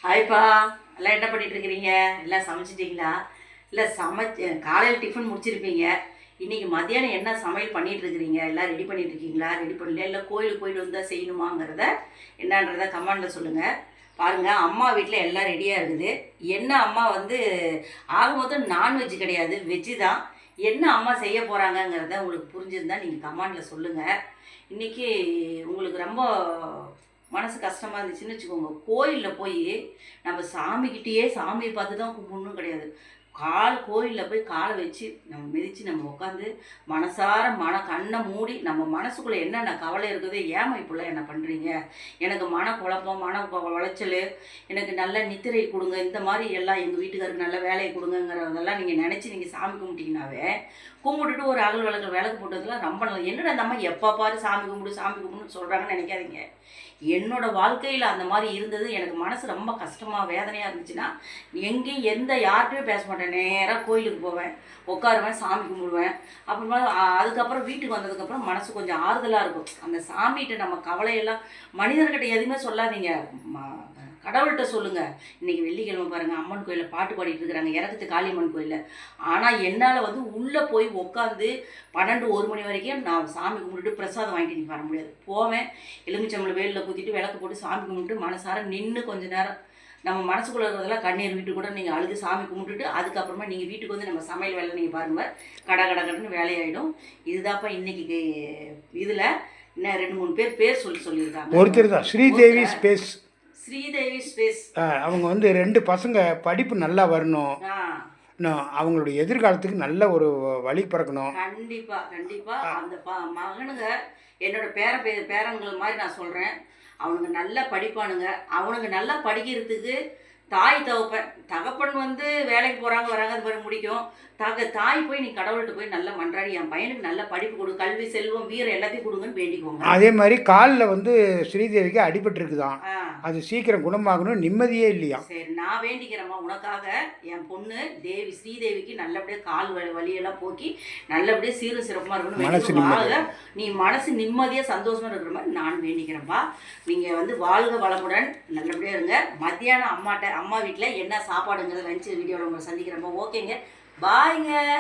ஹாய்ப்பா, எல்லாம் என்ன பண்ணிட்டு இருக்கிறீங்க? எல்லாம் சமைச்சிட்டிங்களா? இல்லை காலையில் டிஃபன் முடிச்சிருப்பீங்க. இன்றைக்கி மத்தியானம் என்ன சமையல் பண்ணிகிட்டு இருக்கிறீங்க? எல்லாம் ரெடி பண்ணிட்டு இருக்கீங்களா? ரெடி பண்ணல, இல்லை கோயிலுக்கு போயிட்டு வந்தால் செய்யணுமாங்கிறத என்னன்றதை கமெண்டில் சொல்லுங்கள். பாருங்கள், அம்மா வீட்டில் எல்லாம் ரெடியாக இருக்குது. என்ன அம்மா ஆக மொத்தம் நான்வெஜ் கிடையாது, வெஜ்ஜு தான். என்ன அம்மா செய்ய போகிறாங்கங்கிறத உங்களுக்கு புரிஞ்சிருந்தால் நீங்கள் கமெண்டில் சொல்லுங்கள். இன்றைக்கி உங்களுக்கு ரொம்ப மனசு கஷ்டமாக இருந்துச்சுன்னு வச்சுக்கோங்க. கோயிலில் போய் நம்ம சாமிக்கிட்டேயே சாமியை பார்த்து தான் கும்பிடணும் கிடையாது. கோயிலில் போய் காலை வச்சு நம்ம மிதித்து நம்ம உட்காந்து மனசார கண்ணை மூடி நம்ம மனசுக்குள்ளே என்னென்ன கவலை இருக்குதோ, ஏமா இப்படிலாம் என்ன பண்ணுறீங்க, எனக்கு குழப்பம், உளைச்சல், எனக்கு நல்ல நித்திரை கொடுங்க, இந்த மாதிரி எல்லாம் எங்கள் வீட்டுக்காருக்கு நல்ல வேலையை கொடுங்கங்கிறதெல்லாம் நீங்கள் நினச்சி நீங்கள் சாமி கும்பிட்டீங்கன்னாவே, கும்பிட்டுட்டு ஒரு விளக்கு போட்டதுலாம் ரொம்ப நல்லது. என்னடா அந்த அம்மா எப்போ பாரு சாமி கும்பிடுன்னு சொல்கிறாங்கன்னு நினைக்காதீங்க. என்னோடய வாழ்க்கையில் அந்த மாதிரி இருந்தது. எனக்கு மனசு ரொம்ப கஷ்டமாக வேதனையாக இருந்துச்சுன்னா எங்கேயும் யார்கிட்டையும் பேச மாட்டேன். நேராக கோயிலுக்கு போவேன், உட்காருவேன், சாமி கும்பிடுவேன். அப்புறமா அதுக்கப்புறம் வீட்டுக்கு வந்ததுக்கப்புறம் மனசு கொஞ்சம் ஆறுதலாக இருக்கும். அந்த சாமிகிட்ட நம்ம கவலையெல்லாம் மனிதர்கிட்ட எதுவுமே சொல்லாதீங்க, கடவுள்கிட்ட சொல்லுங்கள். இன்றைக்கி வெள்ளிக்கிழமை பாருங்கள், அம்மன் கோயிலில் பாட்டு பாடிட்டு இருக்கிறாங்க, இறக்கத்து காளியம்மன் கோயிலில். ஆனால் என்னால் உள்ளே போய் உட்காந்து 12-1 மணி வரைக்கும் நான் சாமி கும்பிட்டுட்டு பிரசாதம் வாங்கிட்டு நீ வர முடியாது. போவேன், எலுமிச்சம்பளம் வேலில் குத்திட்டு விளக்கு போட்டு சாமி கும்பிட்டு மனசார நின்று கொஞ்ச நேரம் நம்ம மனசுக்குள்ளே இருக்கிறதெல்லாம் கண்ணீர் விட்டு கூட நீங்கள் அழுது சாமி கும்பிட்டுட்டு அதுக்கப்புறமா நீங்கள் வீட்டுக்கு நம்ம சமையல் வேலை நீங்கள் பாருங்கள், கடன்னு வேலையாயிடும். இதுதான்ப்பா இன்றைக்கி இதில் இன்னும் 2-3 பேர் சொல்லியிருக்காங்க. ஒருத்தர் தான் ஸ்ரீதேவி ஸ்பேஸ். ஸ்ரீதேவி ஸ்பேஸ் அவங்க 2 பசங்க படிப்பு நல்லா வரணும், அவங்களுடைய எதிர்காலத்துக்கு நல்ல ஒரு வழி பிறக்கணும். கண்டிப்பாக அந்த மகனுங்க என்னோட பேரன்கள் மாதிரி நான் சொல்கிறேன். அவனுங்க நல்லா படிப்பானுங்க. அவனுங்க நல்லா படிக்கிறதுக்கு தாய் தகப்பன் வேலைக்கு போகிறாங்க வராங்க, அது மாதிரி முடிக்கும். தாய் போய் நீ கடவுள்கிட்ட போய் நல்லா மன்றாடி என் பையனுக்கு நல்ல படிப்பு கொடு, கல்வி செல்வம் வீரம் எல்லாத்தையும் கொடுங்கன்னு வேண்டிக்கோங்க. அதே மாதிரி காலில் ஸ்ரீதேவிக்கு அடிபட்டுருக்குதான், அது சீக்கிரம் குணமாகணும், நிம்மதியே இல்லையா. சரி, நான் வேண்டிக்கிறேம்மா உனக்காக. என் பொண்ணு ஸ்ரீதேவிக்கு நல்லபடியாக கால் வலியெல்லாம் போக்கி நல்லபடியாக சீரும் சிறப்புமாக இருக்கணும். நீ மனசு நிம்மதியாக சந்தோஷமாக இருக்கிற மாதிரி நானும் வேண்டிக்கிறேன்ப்பா. நீங்கள் வாழ்க வளமுடன், நல்லபடியாக இருங்க. மத்தியானம் அம்மா வீட்டில் என்ன சாப்பாடுங்கிறத லஞ்சு வீடியோவில் உங்களை சந்திக்கிறேன்ப்பா. ஓகேங்க, பாய்ங்க.